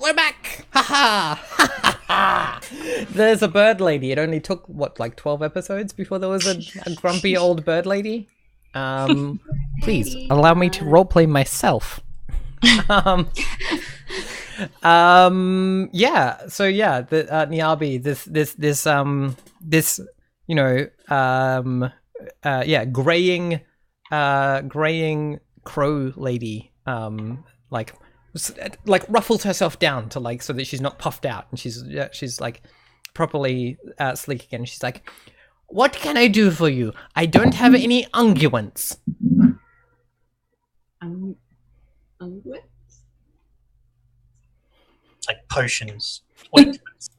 We're back! Ha ha! There's a bird lady. It only took, what, like 12 episodes before there was a grumpy old bird lady? Please, allow me to roleplay myself. Yeah, so yeah, the Niabi, this, you know, yeah, graying crow lady, like ruffles herself down to like so that she's not puffed out, and she's like properly sleek again. She's like, "What can I do for you? I don't have any unguents." Unguents? Like potions. Ointments.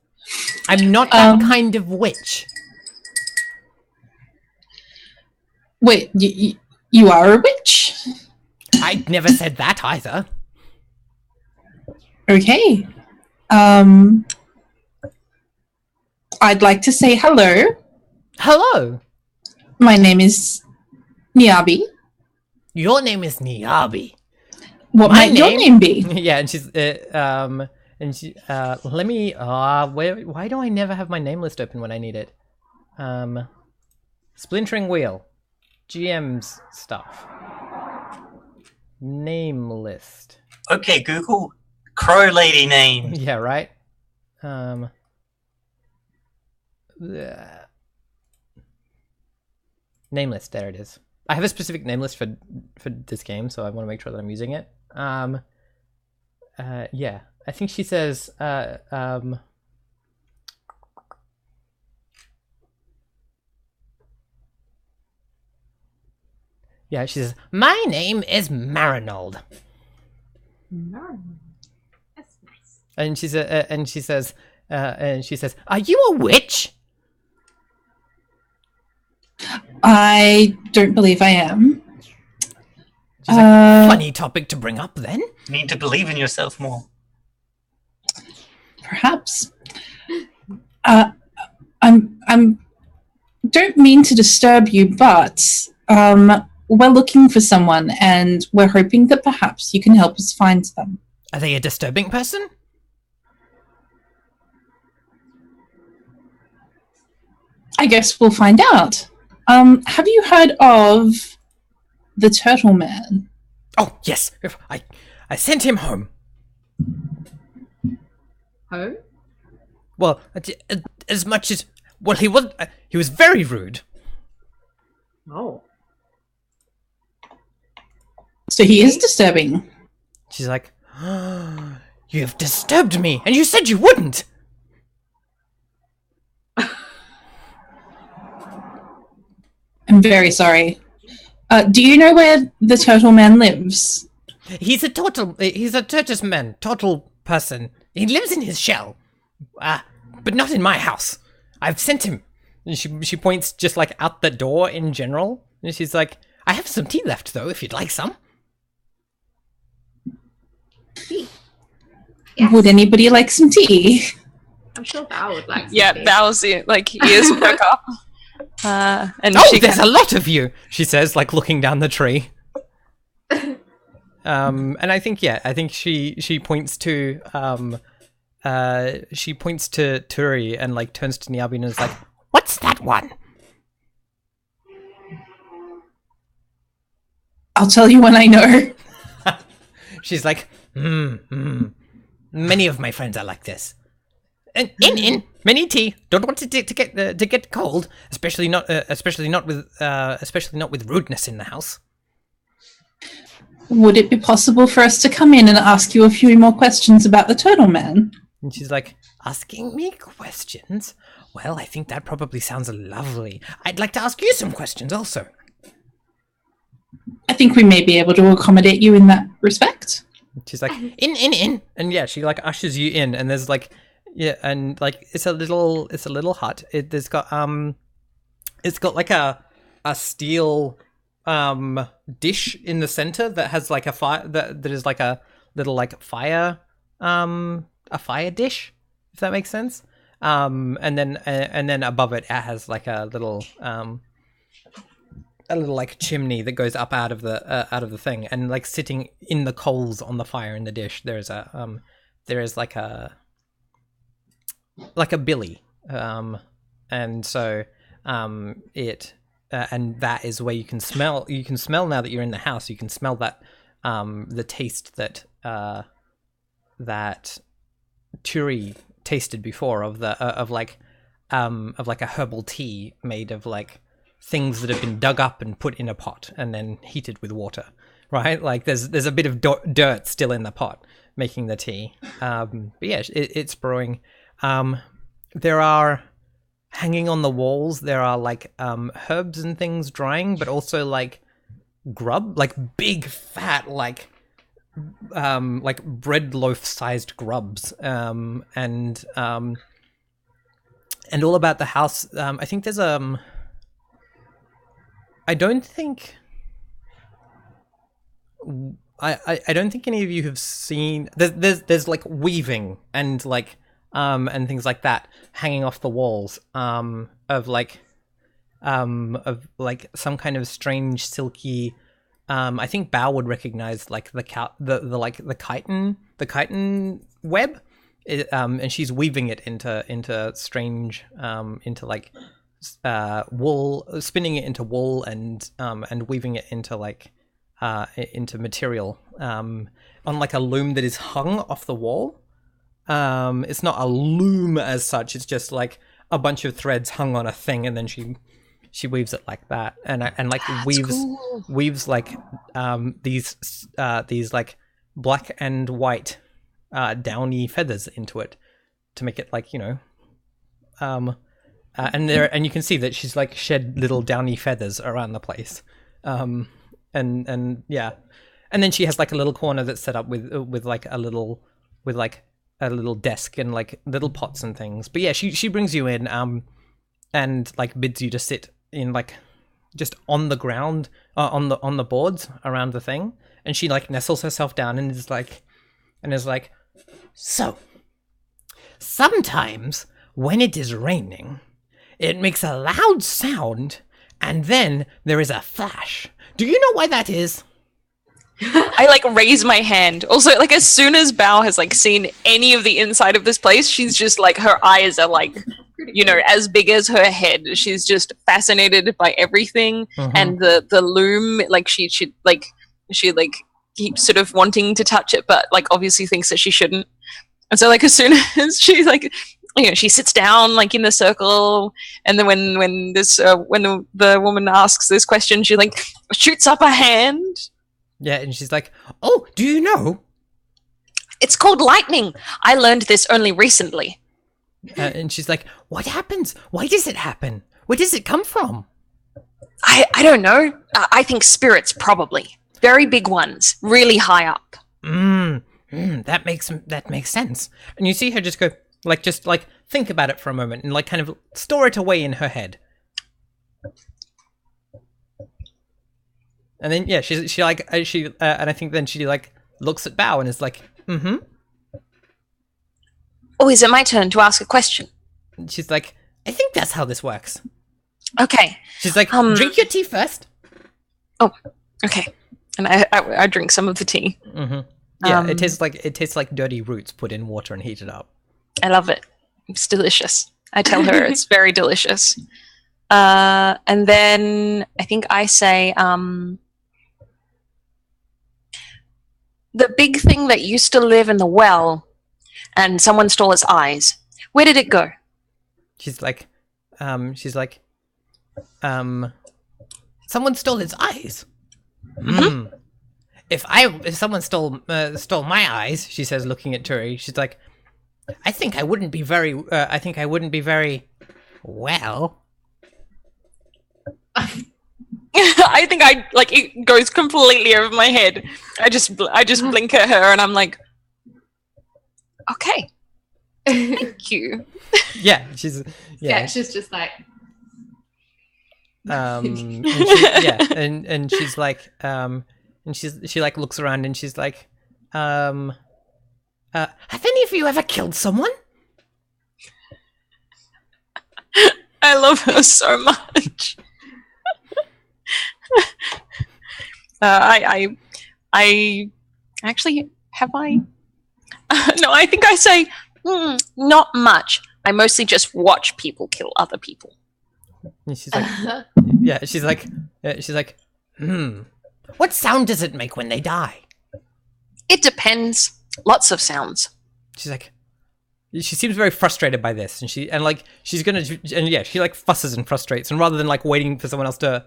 I'm not that kind of witch. Wait, you are a witch? I never said that either. Okay. I'd like to say hello. Hello. My name is Niabi. Your name is Niabi. What might your name be? Yeah, and she's and she let me why do I never have my name list open when I need it? Splintering wheel. GM's stuff. Name list. Okay, Google crow lady name. Yeah, right. Name list. There it is. I have a specific name list for this game, so I want to make sure that I'm using it. Yeah, I think she says yeah, she says, "My name is Marinold." Marinold. That's nice. And she says, "Are you a witch?" I don't believe I am. She's like, "Funny topic to bring up, then." You need to believe in yourself more. Perhaps. I'm don't mean to disturb you, but we're looking for someone, and we're hoping that perhaps you can help us find them. Are they a disturbing person? I guess we'll find out. Have you heard of the turtleman? Oh yes, I sent him home. Home? Well, as much as he was very rude. Oh. So he is disturbing. She's like, oh, "You've disturbed me, and you said you wouldn't." I'm very sorry. Do you know where the turtle man lives? He's a tortoise man, turtle person. He lives in his shell, but not in my house. I've sent him. And she points just like out the door in general, and she's like, "I have some tea left though, if you'd like some." Tea. Yes. Would anybody like some tea? I'm sure Val would like some Yeah, tea. Val's like ears perk up. And Oh, she there's a lot of you, she says, like looking down the tree. And I think she points to Turi and like turns to Niabi and is like, "What's that one?" I'll tell you when I know. She's like, Many of my friends are like this. And in many tea. Don't want it to get cold, especially not with rudeness in the house. Would it be possible for us to come in and ask you a few more questions about the turtle man? And she's like, "Asking me questions? Well, I think that probably sounds lovely. I'd like to ask you some questions also." I think we may be able to accommodate you in that respect. She's like, in. And yeah, she like ushers you in, and there's like, yeah, and like it's a little hut. It's got like a steel dish in the center that has like a fire that is like a little like fire a fire dish, if that makes sense. And then above it has like a little like chimney that goes up out of the thing, and like sitting in the coals on the fire in the dish there's a there is like a billy, and so it and that is where you can smell. You can smell now that you're in the house. You can smell that the taste that that Turi tasted before of the of like a herbal tea made of like things that have been dug up and put in a pot and then heated with water, right? Like there's a bit of dirt still in the pot making the tea. But yeah, it's brewing. There are hanging on the walls. There are like herbs and things drying, but also like grub, like big fat like bread loaf sized grubs, and all about the house. I think there's I don't think I don't think any of you have seen there's like weaving and like and things like that hanging off the walls of like some kind of strange silky I think Bao would recognize like the chitin web, and she's weaving it into strange into like wool, spinning it into wool and weaving it into like into material on like a loom that is hung off the wall. It's not a loom as such, it's just like a bunch of threads hung on a thing, and then she weaves it like that, and like weaves like these like black and white downy feathers into it to make it like, you know, and you can see that she's like shed little downy feathers around the place, and yeah, and then she has like a little corner that's set up with like a little desk and like little pots and things. But yeah, she brings you in and like bids you to sit in like just on the ground on the boards around the thing, and she like nestles herself down and is like so sometimes when it is raining it makes a loud sound and then there is a flash. Do you know why that is? I like raise my hand. Also, like as soon as Bao has like seen any of the inside of this place, she's just like, her eyes are like, you know, as big as her head. She's just fascinated by everything. And the loom, like she keeps sort of wanting to touch it, but like obviously thinks that she shouldn't. And so like as soon as she like, you know, she sits down like in the circle, and then when the woman asks this question, she like shoots up her hand. Yeah, and she's like, "Oh, do you know? It's called lightning. I learned this only recently." And she's like, "What happens? Why does it happen? Where does it come from?" I don't know. I think spirits, probably. Very big ones, really high up. That makes sense. And you see her just go, just think about it for a moment and like kind of store it away in her head. And then yeah, she and I think then she like looks at Bao and is like, Oh, is it my turn to ask a question? And she's like, I think that's how this works. Okay. She's like, drink your tea first. Oh, okay. And I drink some of the tea. Yeah, it tastes like dirty roots put in water and heated up. I love it. It's delicious. I tell her it's very delicious. And then I think I say, the big thing that used to live in the well and someone stole its eyes. Where did it go? She's like, someone stole its eyes. If someone stole my eyes, she says, looking at Turi, she's like, I think I wouldn't be very well. I think it goes completely over my head. I just blink at her and I'm like, okay, thank you. Yeah, she's just like, and she's like, and she like looks around and she's like, have any of you ever killed someone? I love her so much. I actually have I No, I think I say, not much. I mostly just watch people kill other people. And she's like, yeah, she's like, what sound does it make when they die? It depends. Lots of sounds. She's like, she seems very frustrated by this, and she like fusses and frustrates, and rather than like waiting for someone else to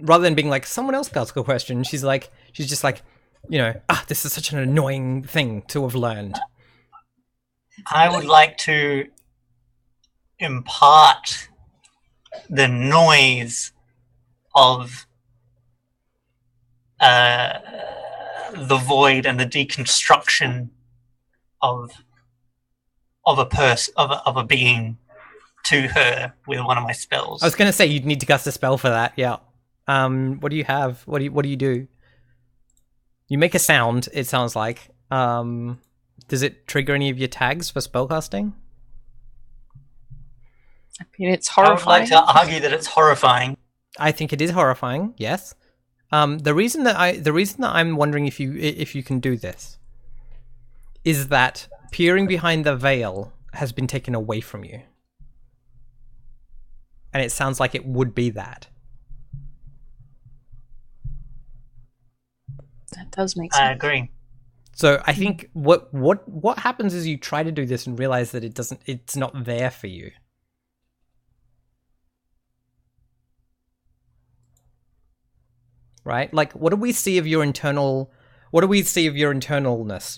rather than being like someone else ask a question, she's just like, this is such an annoying thing to have learned. I would like to impart the noise of the void and the deconstruction of a being to her with one of my spells. I was gonna say you'd need to cast a spell for that. Yeah. What do you have? What do you do? You make a sound. It sounds like. Does it trigger any of your tags for spellcasting? I mean, it's I would horrifying. like to argue that it's horrifying. I think it is horrifying. Yes. The reason that I'm wondering if you can do this is that peering behind the veil has been taken away from you, and it sounds like it would be that. That does make sense. I agree. So I think what happens is you try to do this and realize that it's not there for you. Right? Like, what do we see of your internalness,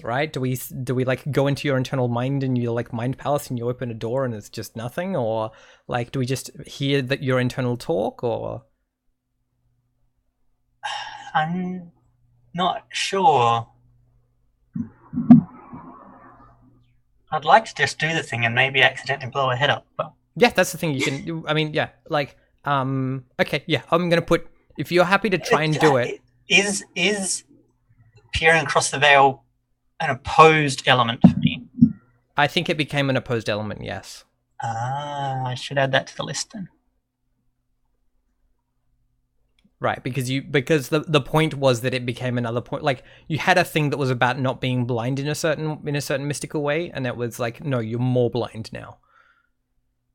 right? Do we like go into your internal mind and you like mind palace and you open a door and it's just nothing? Or like, do we just hear that your internal talk, or? I'm not sure. I'd like to just do the thing and maybe accidentally blow her head up, but Yeah, that's the thing you can do. I mean, yeah, like, okay, yeah, I'm gonna put, if you're happy to try and do it. Is peering across the veil an opposed element for me? I think it became an opposed element, yes. I should add that to the list then. Right, because the point was that it became another point. Like, you had a thing that was about not being blind in a certain mystical way, and it was like, no, you're more blind now.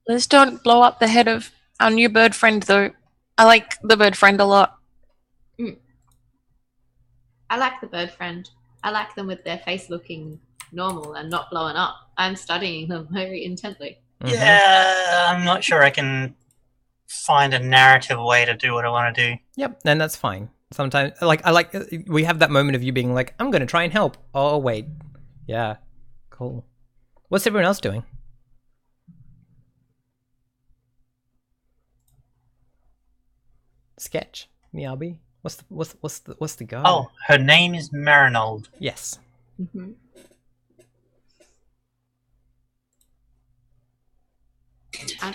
Let's don't blow up the head of our new bird friend, though. I like the bird friend a lot. I like the bird friend. I like them with their face looking normal and not blowing up. I'm studying them very intently. Mm-hmm. Yeah, I'm not sure I can find a narrative way to do what I want to do. Yep, and that's fine. Sometimes, we have that moment of you being like, I'm going to try and help. Oh, wait. Yeah, cool. What's everyone else doing? Sketch, Miyabi. What's the go? Oh, her name is Marinold. Yes. Mm-hmm.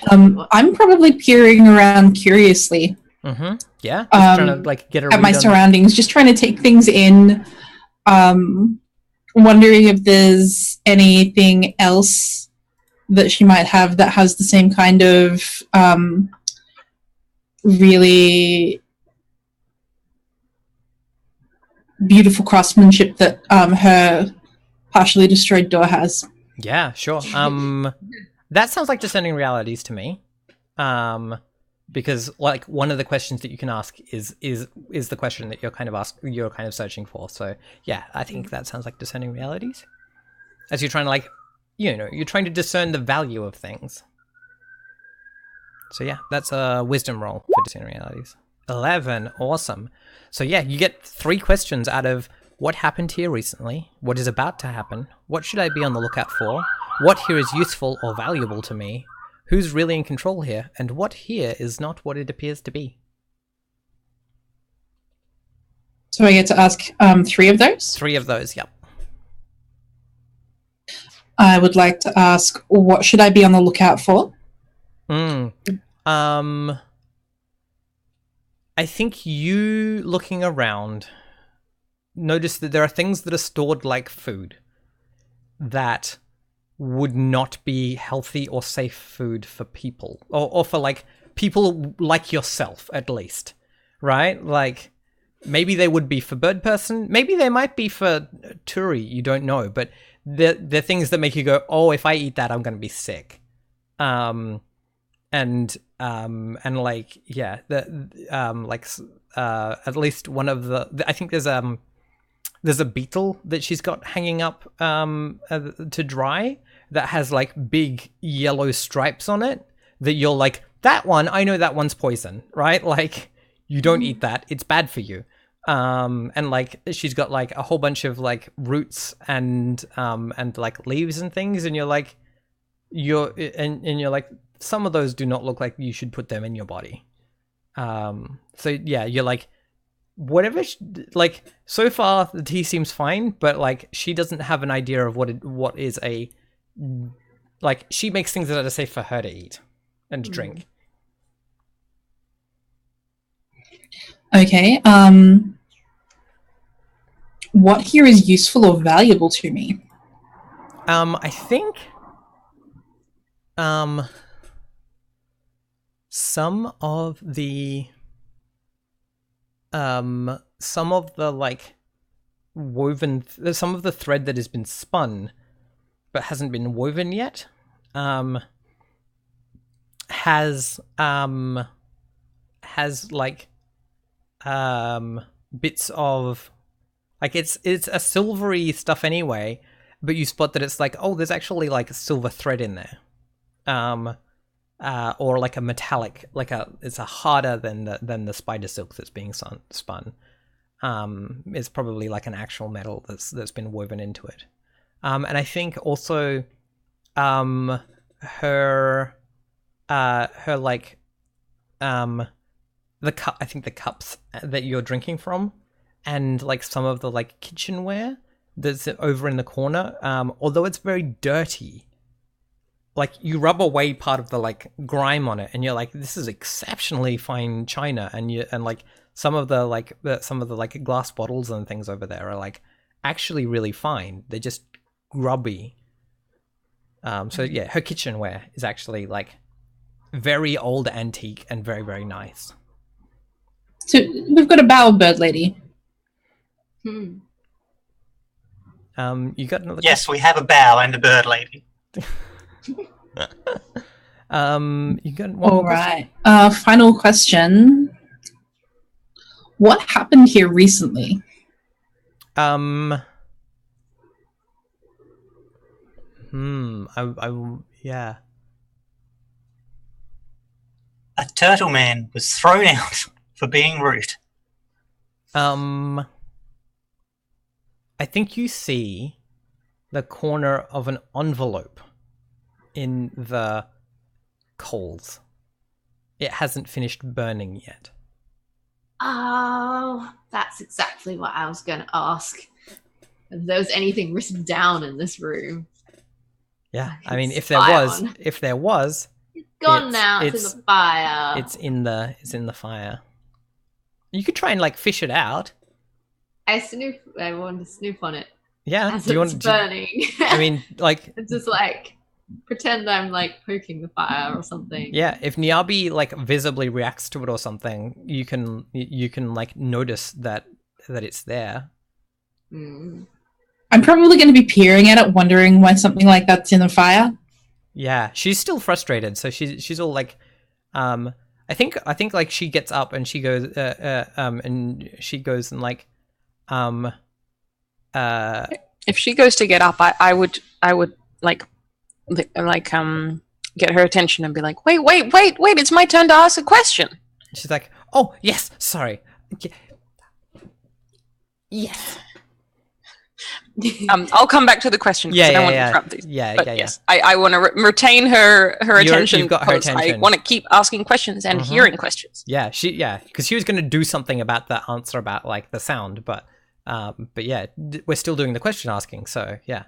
I'm probably peering around curiously Mm-hmm. Yeah. Just trying to like get a at read my on- surroundings, just trying to take things in. Wondering if there's anything else that she might have that has the same kind of really beautiful craftsmanship that her partially destroyed door has. Yeah, sure. That sounds like discerning realities to me. Because like one of the questions that you can ask is the question that you're kind of searching for. So yeah, I think that sounds like discerning realities. As you're trying to like, you're trying to discern the value of things. So yeah, that's a wisdom roll for discerning realities. 11, awesome. So yeah, you get 3 questions out of what happened here recently, what is about to happen, what should I be on the lookout for, what here is useful or valuable to me, who's really in control here, and what here is not what it appears to be. So I get to ask 3 of those? 3 of those, yep. I would like to ask, what should I be on the lookout for? I think you looking around notice that there are things that are stored like food that would not be healthy or safe food for people, or for like people like yourself, at least, right? Like maybe they would be for bird person. Maybe they might be for Turi. You don't know, but they're things that make you go, oh, if I eat that, I'm going to be sick. And like, yeah, at least one of the I think there's a beetle that she's got hanging up to dry that has like big yellow stripes on it that you're like, that one, I know that one's poison, right? Like, you don't eat that, it's bad for you. And like she's got like a whole bunch of like roots and like leaves and things, and you're like some of those do not look like you should put them in your body. So yeah, you're like, whatever, like, so far the tea seems fine, but like she doesn't have an idea of what is a, like, she makes things that are safe for her to eat and to drink. Okay. What here is useful or valuable to me? I think some of the like woven, some of the thread that has been spun but hasn't been woven yet has like bits of, like, it's a silvery stuff anyway, but you spot that it's like, oh, there's actually like a silver thread in there, or like a metallic, like it's a harder than the spider silk that's being spun. It's probably like an actual metal that's been woven into it. And I think also her like the cup, I think the cups that you're drinking from, and like some of the like kitchenware that's over in the corner, although it's very dirty, like you rub away part of the like grime on it and you're like, this is exceptionally fine china, and like some of the like glass bottles and things over there are like actually really fine, they're just grubby. So yeah, her kitchenware is actually like very old, antique, and very, very nice. So we've got a bowerbird lady. Hmm. You got another? Yes, we have a bow and a bird lady. You got one All more question? right. Final question. What happened here recently? Yeah. A turtleman was thrown out for being rude. I think you see the corner of an envelope in the coals. It hasn't finished burning yet. Oh, that's exactly what I was going to ask. If there was anything written down in this room. Yeah, I I mean, can if there spy was, on. if there was, It's gone now. It's in the fire. it's in the fire. You could try and like fish it out. I want to snoop on it Yeah. as Do you it's want? burning. I mean, like, it's just like pretend I'm like poking the fire or something. yeah. If Niabi like visibly reacts to it or something, you can like notice that it's there. Mm. I'm probably going to be peering at it, wondering why something like that's in the fire. Yeah, she's still frustrated, so she's all like, I think like she gets up and she goes, and she goes and like, If she goes to get up, I would like get her attention and be like, wait, it's my turn to ask a question. she's like, oh yes, sorry, yes. I'll come back to the question because I don't want to interrupt these. But yes, I want to retain her attention. You've got her because attention. I want to keep asking questions and hearing questions. Yeah, because she was going to do something about the answer about like the sound, but yeah, we're still doing the question asking. So yeah.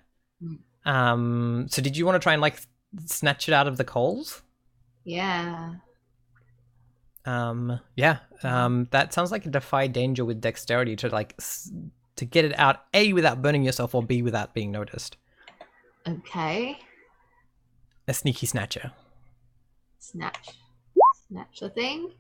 So did you want to try and like snatch it out of the coals? Yeah. Yeah. That sounds like a defy danger with dexterity to like to get it out, A, without burning yourself, or B, without being noticed. Okay. A sneaky snatcher. Snatch the thing.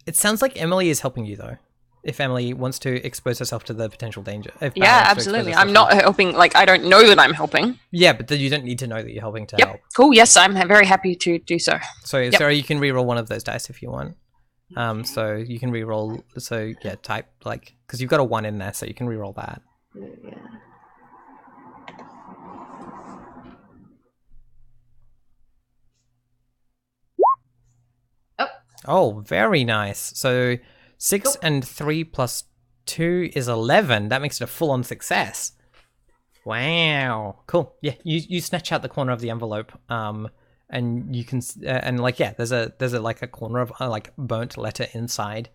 It sounds like Emily is helping you though. If Emily wants to expose herself to the potential danger. If Val Yeah, wants to expose absolutely. herself I'm to- not helping. Like, I don't know that I'm helping. Yeah, but then you don't need to know that you're helping to Yep. help. Cool. Yes, I'm very happy to do so. So Yep. Sarah, you can reroll one of those dice if you want. So you can reroll. So yeah, type like because you've got a 1 in there, so you can reroll that. Yeah. Oh, very nice. So 6 Cool. and 3 plus 2 is 11. That makes it a full-on success. Wow, cool. Yeah, you snatch out the corner of the envelope, and you can and like yeah, there's a like a corner of like burnt letter inside,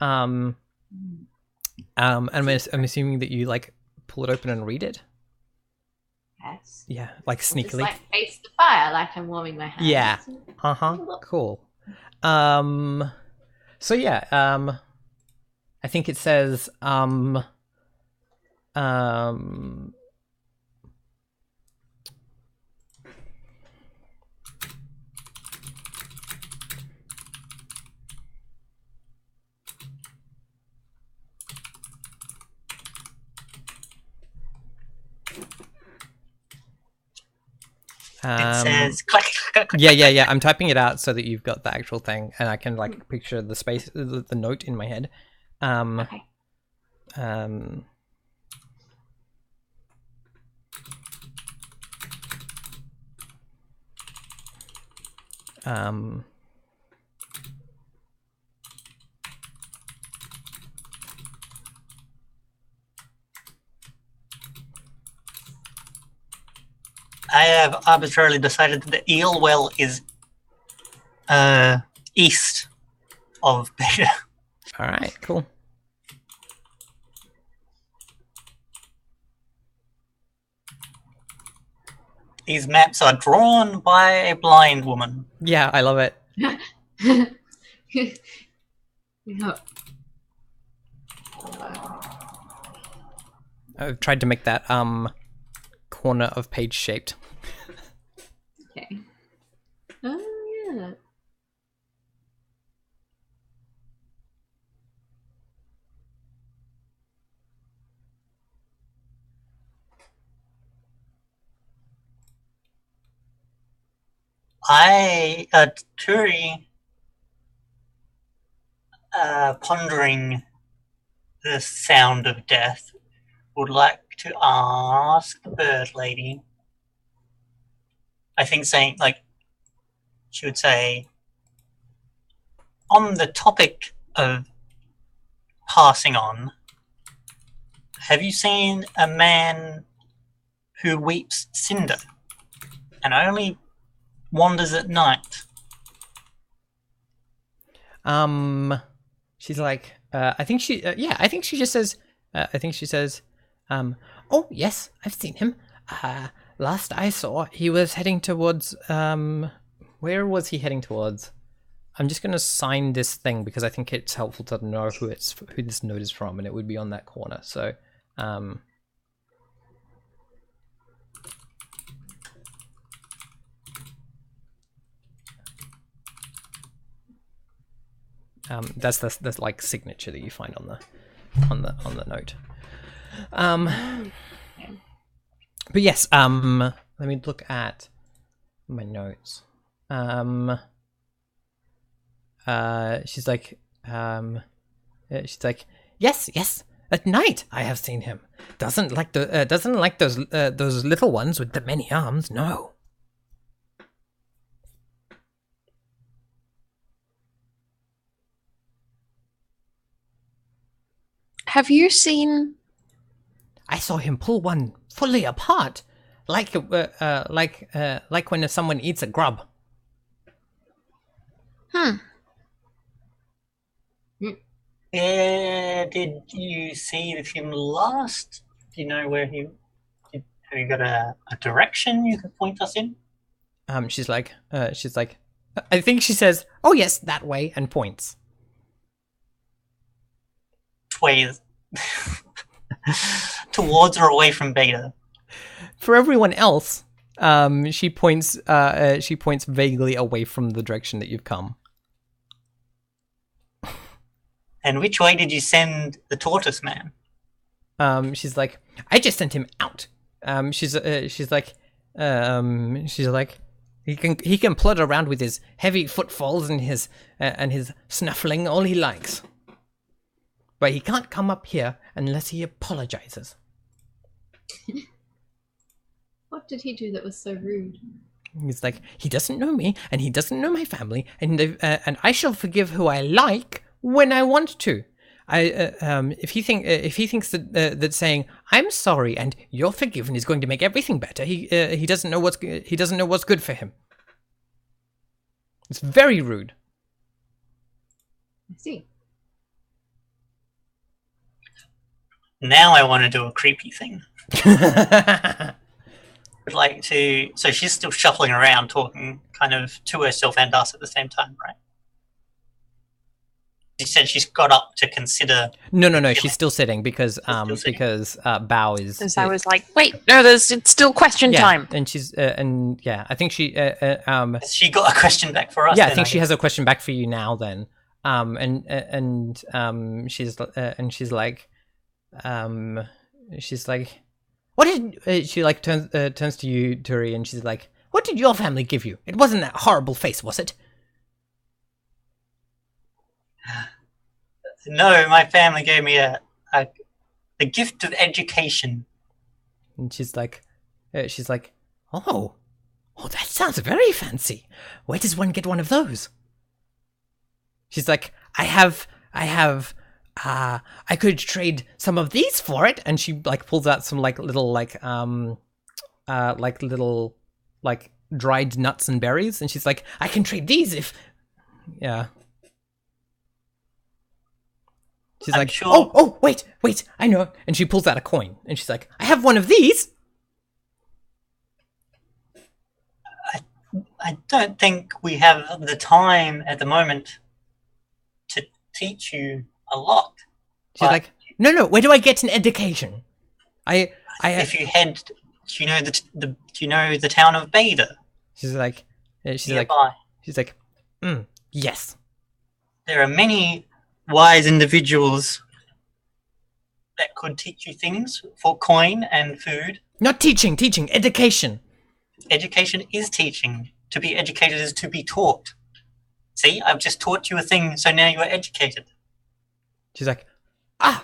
and I'm assuming that you like pull it open and read it. Yes. Yeah, like Just sneakily. like face the fire, like I'm warming my hands. Yeah. Cool. So yeah, I think it says It says click, click, click. yeah. I'm typing it out so that you've got the actual thing, and I can like picture the space, the note in my head. Okay. Um, um, I have arbitrarily decided that the eel well is east of Beta. all right, cool. These maps are drawn by a blind woman. Yeah, I love it. Yeah. I've tried to make that corner of page shaped. Okay. Oh yeah. Turi, pondering the sound of death, would like to ask the bird lady. I think saying, like, she would say, on the topic of passing on, have you seen a man who weeps cinder and only wanders at night? She's like, I think she, yeah, I think she just says, oh yes, I've seen him. Last I saw, he was heading towards, where was he heading towards? I'm just gonna sign this thing because I think it's helpful to know who this note is from, and it would be on that corner. So, that's the like signature that you find on the note. But yes, let me look at my notes. She's like, yes, at night I have seen him. Doesn't like those little ones with the many arms. No. Have you seen? I saw him pull one fully apart, like when someone eats a grub. Where did you see him last? Do you know where he? Have you got a direction you could point us in? She's like, I think she says, "Oh yes, that way," and points. Ways towards or away from Beta. For everyone else, she points vaguely away from the direction that you've come. And which way did you send the tortoise man? She's like, I just sent him out. She's like, he can plod around with his heavy footfalls and his snuffling all he likes, but he can't come up here unless he apologizes. What did he do that was so rude? He's like, he doesn't know me and he doesn't know my family, and I shall forgive who I like when I want to. If he thinks that saying I'm sorry and you're forgiven is going to make everything better, he doesn't know what's good for him. It's very rude. I see. Now I want to do a creepy thing. I'd like to. So she's still shuffling around, talking kind of to herself and us at the same time, right? She said she's got up to consider. No. She's still sitting because Bao is. Because I was like, wait, no, it's still question time. And she's I think she Has she got a question back for us? Yeah, I think she has a question back for you now. Then, she's like, what did she like turns to you, Turi, and she's like, what did your family give you? It wasn't that horrible face, was it? No, my family gave me the gift of education. And she's like, oh, that sounds very fancy. Where does one get one of those? She's like, I could trade some of these for it. And she like pulls out some little dried nuts and berries. And she's like, I can trade these if, yeah. She's I'm like, sure. oh, wait, I know. And she pulls out a coin. And she's like, I have one of these. I don't think we have the time at the moment to teach you a lot. She's like, no, where do I get an education? If you head, do you know the town of Beda? She's like, Nearby. yes. There are many wise individuals that could teach you things for coin and food. Not teaching, education. Education is teaching. To be educated is to be taught. See, I've just taught you a thing, so now you are educated. She's like, and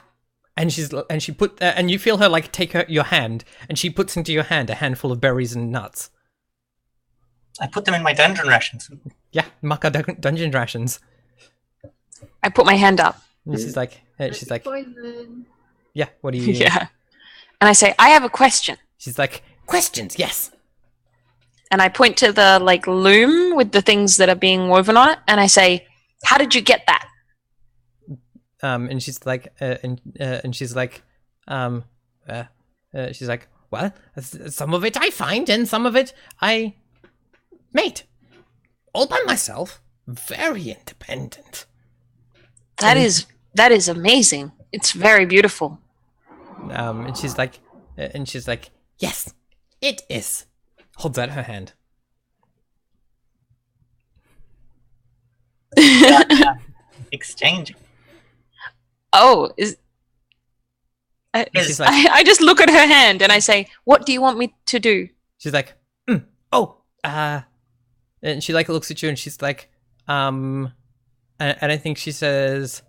and you feel her like take your hand, and she puts into your hand a handful of berries and nuts. I put them in my dungeon rations. Yeah, Maka dungeon rations. I put my hand up. And she's like, Poison. yeah, what do you? Yeah. And I say, I have a question. She's like, questions, yes. And I point to the loom with the things that are being woven on it, and I say, how did you get that? And she's like, well, some of it I find, and some of it I made, all by myself. Very independent. That is amazing. It's very beautiful. And she's like, yes, it is. Holds out her hand. Exchanging. Oh, She's like, I just look at her hand and I say, what do you want me to do? she's like, and she looks at you and she's like, and I think she says,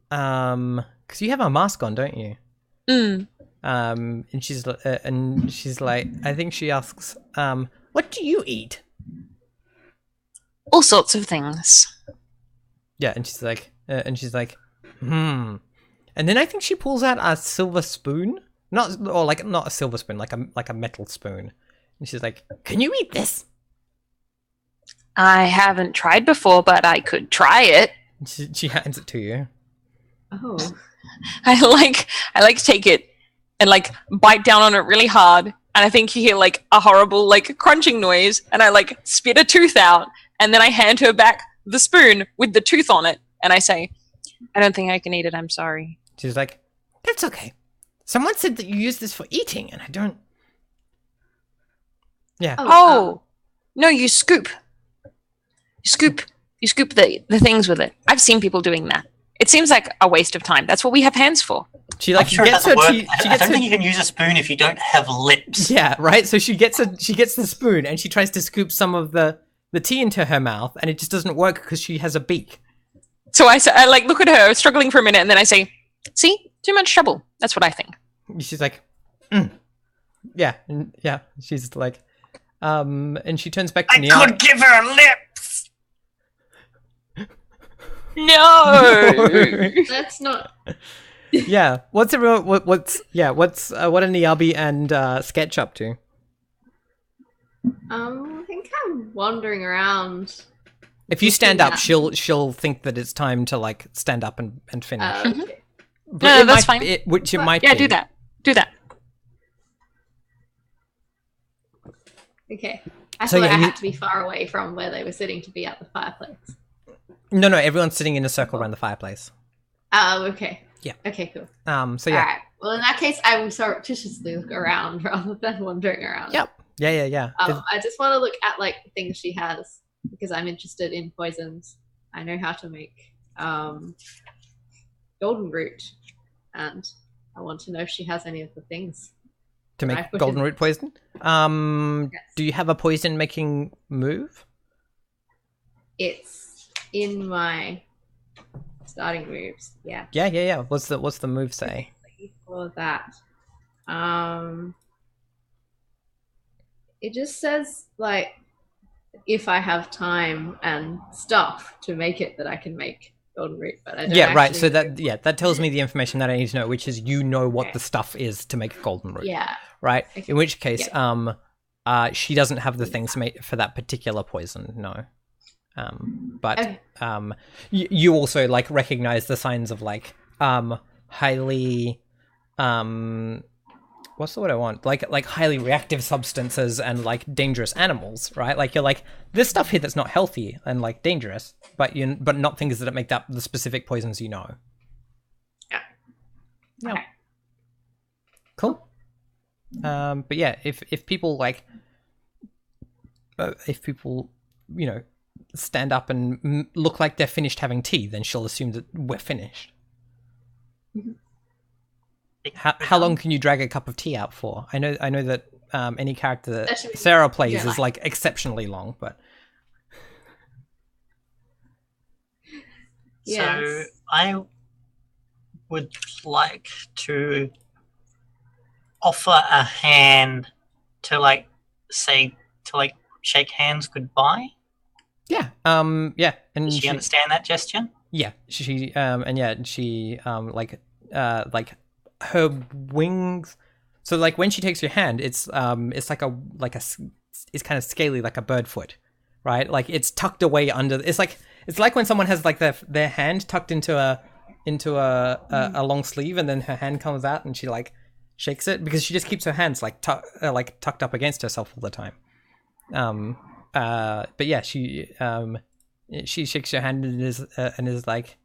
because you have a mask on, don't you? And she's like, I think she asks, what do you eat? All sorts of things. Yeah, and she's like, And then I think she pulls out a silver spoon, not a silver spoon, like a metal spoon. And she's like, "Can you eat this?" I haven't tried before, but I could try it. She hands it to you. Oh. I like take it and bite down on it really hard, and I think you hear a horrible crunching noise, and I spit a tooth out, and then I hand her back the spoon with the tooth on it, and I say, I don't think I can eat it, I'm sorry. She's like, "That's okay. Someone said that you use this for eating, and I don't." Yeah. Oh. No, you scoop. You scoop the things with it. I've seen people doing that. It seems like a waste of time. That's what we have hands for. She I'm like sure it gets her doesn't work. tea. I She don't gets her, think you can use a spoon if you don't have lips. yeah, right. So she gets the spoon and she tries to scoop some of the tea into her mouth, and it just doesn't work because she has a beak. So I like look at her struggling for a minute, and then I say, "See, too much trouble." That's what I think. She's like, yeah, and yeah. She's like, and she turns back to Nia. could give her lips. No. That's not. Yeah. What's everyone? What are Niabi and Sketch up to? I think I'm wandering around. If you stand up, Yeah. she'll think that it's time to like stand up and finish. Okay. But No, it that's might- fine. which it might Yeah, be. do that. Do that. Okay. I So, thought yeah, I you- had to be far away from where they were sitting to be at the fireplace. No, everyone's sitting in a circle around the fireplace. Oh, okay. Yeah. Okay, cool. So yeah. Alright. Well, in that case, I will surreptitiously look around rather than wandering around. Yep. Yeah. I just want to look at like things she has because I'm interested in poisons. I know how to make golden root, and I want to know if she has any of the things. To I make put golden in- root poison. Yes. Do you have a poison making move? It's in my starting moves. Yeah. Yeah. What's the move say? For that, it just says like if I have time and stuff to make it, that I can make golden root. But I don't. Yeah, right. actually So know. that tells me the information that I need to know, which is you know what Okay. the stuff is to make golden root. Yeah. Right. Okay. In which case, she doesn't have the things made for that particular poison. No. But Okay. you also like recognize the signs of like highly what's the word I want? Like highly reactive substances and like dangerous animals, right? Like you're like this stuff here that's not healthy and like dangerous, but not things that make that the specific poisons you know. Yeah. Yeah. Okay. Cool. But yeah, if people like if people stand up and look like they're finished having tea, then she'll assume that we're finished. How long can you drag a cup of tea out for? I know that any character that That should be- Sarah plays yeah, is like exceptionally long, but Yes. So I would like to offer a hand to like shake hands goodbye. yeah, and Does she understand that gesture? yeah, she like her wings. So like when she takes your hand, it's like it's kind of scaly like a bird foot, right? Like it's tucked away under. It's like when someone has like their hand tucked into a long sleeve, and then her hand comes out and she like shakes it because she just keeps her hands like tucked up against herself all the time. But yeah, she shakes your hand and is like,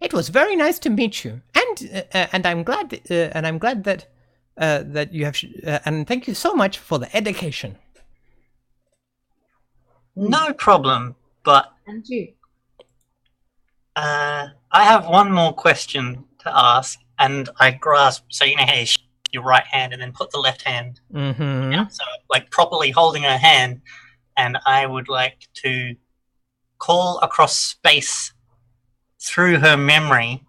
it was very nice to meet you, and I'm glad that that you have and thank you so much for the education. No problem, but And you. I have one more question to ask, and I grasp. So you know how you shake your right hand and then put the left hand Mm-hmm. down, so like properly holding her hand, and I would like to call across space through her memory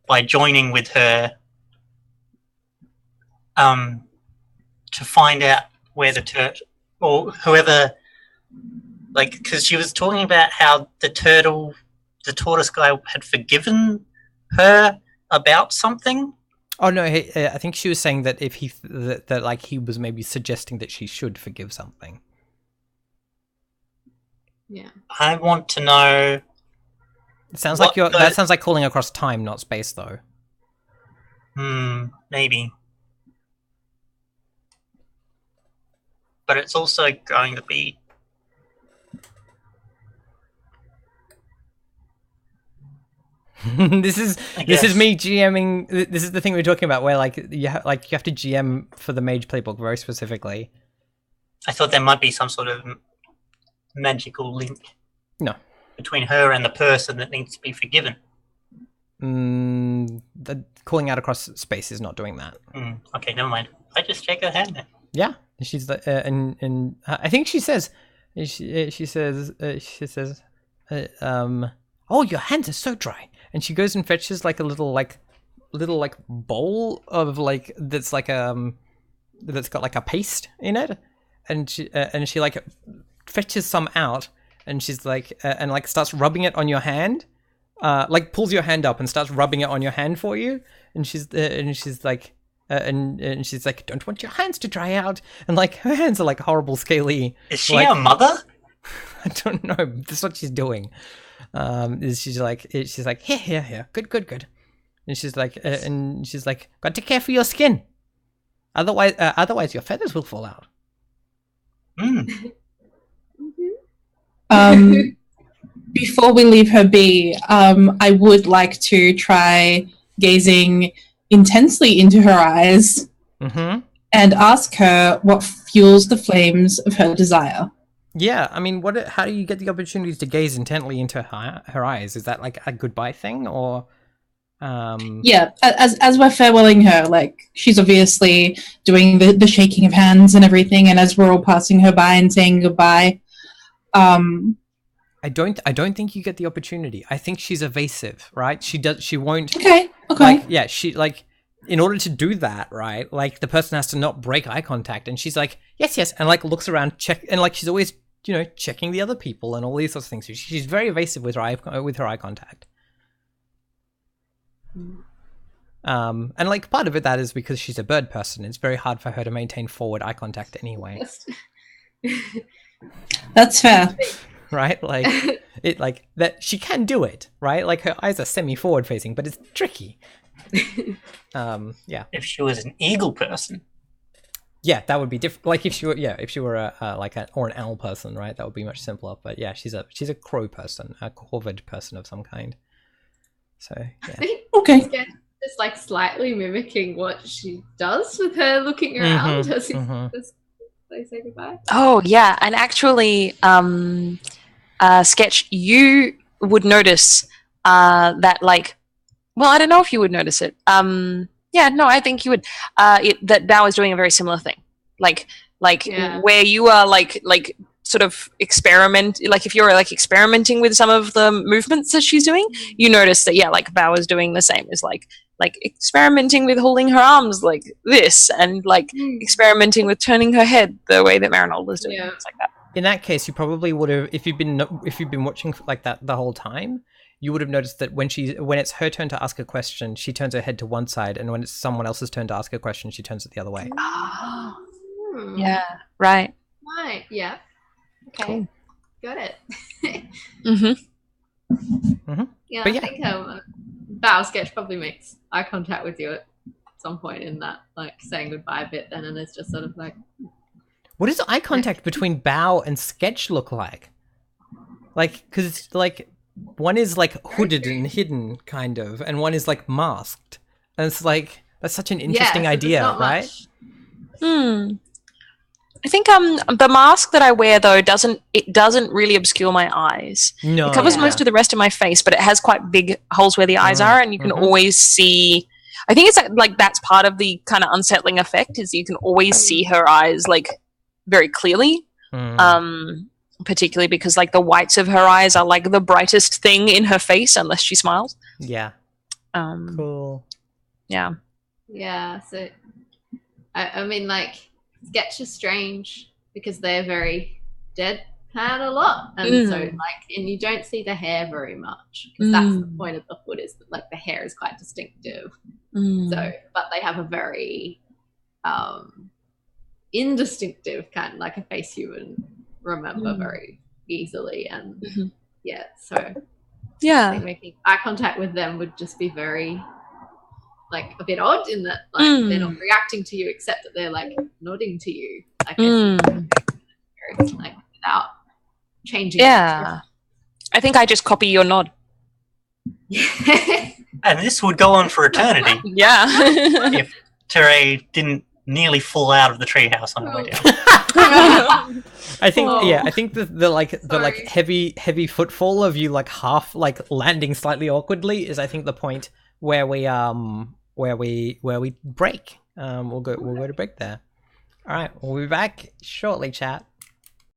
by joining with her to find out where the or whoever, like, because she was talking about how the tortoise guy had forgiven her about something. Oh no, I think she was saying that if that like he was maybe suggesting that she should forgive something. Yeah. I want to know. It sounds What like the- that sounds like calling across time, not space, though. Maybe. But it's also going to be. This is I this is guess. me GMing. This is the thing we were talking about, where like you have to GM for the Mage playbook very specifically. I thought there might be some sort of magical link. No. between her and the person that needs to be forgiven. The calling out across space is not doing that. Okay, never mind. I just shake her hand then. Yeah, she's the and I think she says, oh, your hands are so dry, and she goes and fetches like a little bowl of like that's got like a paste in it, and she like fetches some out, and she's like and like starts rubbing it on your hand, like pulls your hand up and starts rubbing it on your hand for you, and she's like. And she's like, don't want your hands to dry out, and like her hands are like horrible scaly. Is she like, a mother? I don't know. That's what she's doing. She's like, here, good. And she's like, got to care for your skin, otherwise your feathers will fall out. Before we leave her be, I would like to try gazing intensely into her eyes and ask her what fuels the flames of her desire. Yeah, I mean, how do you get the opportunity to gaze intently into her eyes? Is that like a goodbye thing, or? Yeah, as we're farewelling her, like she's obviously doing the shaking of hands and everything, and as we're all passing her by and saying goodbye, I don't think you get the opportunity. I think she's evasive, right? She won't. Okay. Like, yeah, she like in order to do that, right? Like the person has to not break eye contact, and she's like, yes, and like looks around, and like she's always checking the other people and all these sorts of things. She's very evasive with her eye contact. And like part of that is because she's a bird person. It's very hard for her to maintain forward eye contact anyway. That's fair. Right? Like it like that she can do it, right? Like her eyes are semi-forward facing, but it's tricky. Yeah. If she was an eagle person. Yeah, that would be different. Like if she were an owl person, right? That would be much simpler. But yeah, she's a crow person, a corvid person of some kind. So yeah. Okay. Just like slightly mimicking what she does with her looking around as they say goodbye. Oh yeah, and actually, Sketch, you would notice that like, well, I don't know if you would notice it. Yeah, no, I think you would. That Bao is doing a very similar thing, like where you are like sort of experiment, like if you're like experimenting with some of the movements that she's doing, you notice that like Bao is doing the same, is like experimenting with holding her arms like this, and like experimenting with turning her head the way that Marinolda's doing, things like that. In that case, you probably would have, if you've been watching like that the whole time, you would have noticed that when it's her turn to ask a question, she turns her head to one side, and when it's someone else's turn to ask a question, she turns it the other way. Oh, yeah, right. Right, yeah. Okay, cool. Got it. Yeah, But I think Bao Sketch probably makes eye contact with you at some point in that, like saying goodbye bit then, and it's just sort of like... What does eye contact between Bao and Sketch look like? Like, because it's like, one is like hooded and hidden, kind of, and one is like masked. And it's like, that's such an interesting idea, right? I think the mask that I wear though doesn't really obscure my eyes. No, it covers most of the rest of my face, but it has quite big holes where the eyes are, and you can always see. I think it's like that's part of the kind of unsettling effect, is you can always see her eyes like very clearly. Particularly because like the whites of her eyes are like the brightest thing in her face unless she smiles. Yeah. Cool. Yeah. Yeah. So, I mean, like. Sketch is strange because they're very deadpan a lot, and so and you don't see the hair very much, because that's the point of the hood, is that like the hair is quite distinctive. So, but they have a very indistinctive kind, like a face you would remember very easily, and so I think making eye contact with them would just be very. Like a bit odd in that like they're not reacting to you, except that they're like nodding to you, like, like without changing. Yeah, I think I just copy your nod. And this would go on for eternity. Yeah. If Teray didn't nearly fall out of the treehouse on the way down. I think Oh. I think the heavy footfall of you like half like landing slightly awkwardly is I think the point where we break. We'll go to break there. All right, we'll be back shortly, chat.